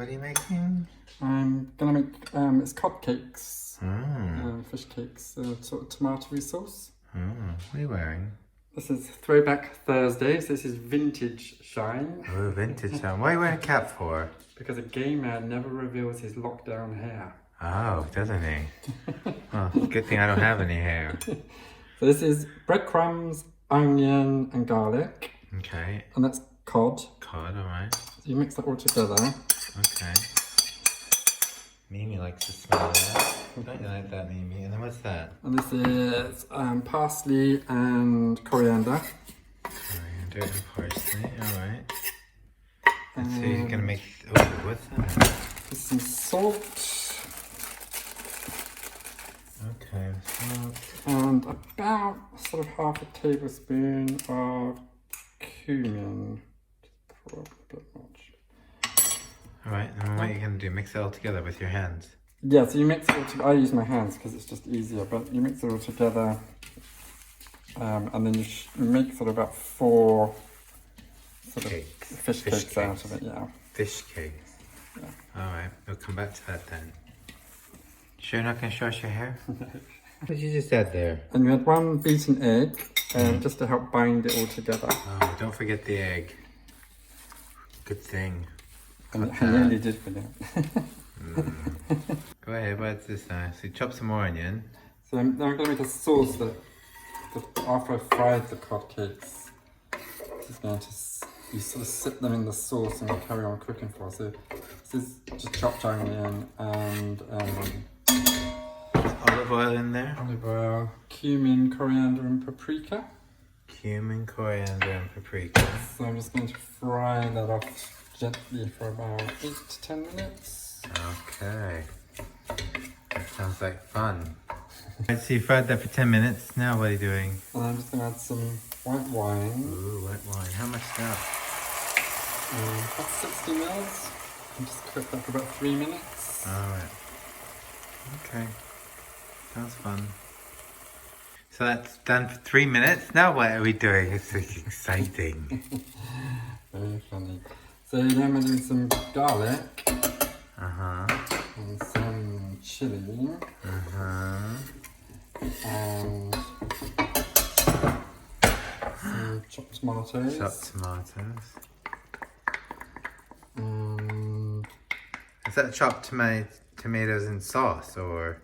What are you making? I'm gonna make it's cod cakes, fish cakes, sort of tomatoey sauce. What are you wearing? This is Throwback Thursdays. This is vintage shine. Oh, vintage shine. What are you wearing a cap for? Because a gay man never reveals his lockdown hair. Oh, doesn't he? Oh, good thing I don't have any hair. So this is breadcrumbs, onion and garlic. Okay. And that's cod. Cod, alright. So you mix that all together. Okay. Mimi likes the smell of that. Don't you like that, Mimi? And then what's that? And this is parsley and coriander. Coriander and parsley, alright. And so you're gonna make, oh, what's that? Just some salt. Okay, salt. And about sort of half a tablespoon of cumin. Probably a bit much. Alright, and what are you gonna do? Mix it all together with your hands? Yeah, so you mix it all together. I use my hands because it's just easier, but you mix it all together and then you make sort of about 4 sort of fish cakes out of it, yeah. Fish cakes? Yeah. Alright, we'll come back to that then. Sure you're not going to show us your hair? What did you just add there? And you add 1 beaten egg just to help bind it all together. Oh, don't forget the egg. Good thing. I really did forget. Go ahead, what's this now? So you chop some more onion. So I'm going to make a sauce that after I fried the cod cakes, this is going to, you sort of sit them in the sauce and carry on cooking for. So this is just chopped onion and olive oil in there. Olive oil, cumin, coriander and paprika. Cumin, coriander and paprika. So I'm just going to fry that off gently for about 8 to 10 minutes. Okay. That sounds like fun. Right, so you fried that for 10 minutes. Now what are you doing? And I'm just going to add some white wine. Ooh, white wine. How much now? About 60 mils. And just cook that for about 3 minutes. Alright. Okay. Sounds fun. So that's done for 3 minutes. Now what are we doing? It's like exciting. Very funny. So then I'm doing some garlic. And some chili. And some chopped tomatoes. Chopped tomatoes. Is that chopped tomatoes in sauce or?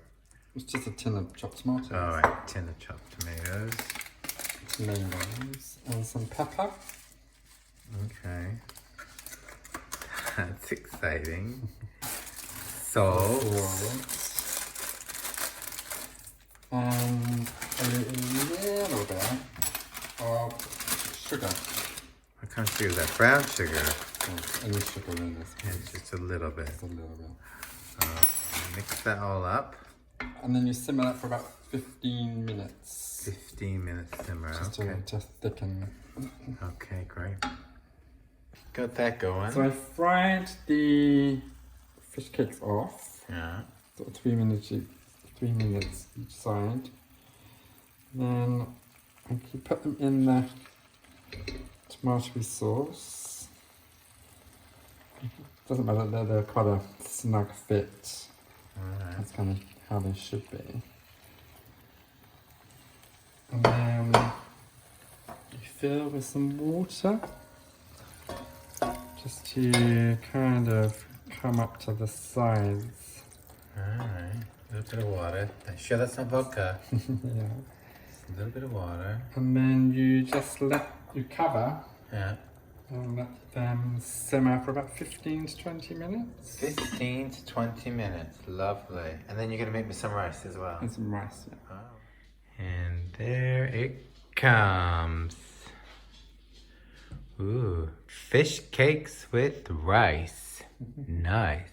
It's just a tin of chopped tomatoes. Alright, tin of chopped tomatoes. Tomatoes. And some pepper. Okay. That's exciting. Salt. And a little bit of sugar. What kind of sugar is that? Brown sugar? Any sugar in this. Yeah, just a little bit. Just a little bit. Mix that all up. And then you simmer that for about 15 minutes. 15 minutes simmer, just okay. to thicken. Okay, great. Got that going. So I fried the fish cakes off. Yeah. Sort of 3 minutes each side. Then you put them in the tomatoey sauce. Doesn't matter, they're quite a snug fit. Alright. That's kind of how they should be. And then you fill with some water. Just to kind of come up to the sides. Alright. A little bit of water. Sure that's not vodka. Yeah. Just a little bit of water. And then you just cover. Yeah. And let them simmer for about 15 to 20 minutes. 15 to 20 minutes. Lovely. And then you're going to make me some rice as well. And some rice, yeah. Oh. And there it comes. Ooh. Fish cakes with rice. Nice.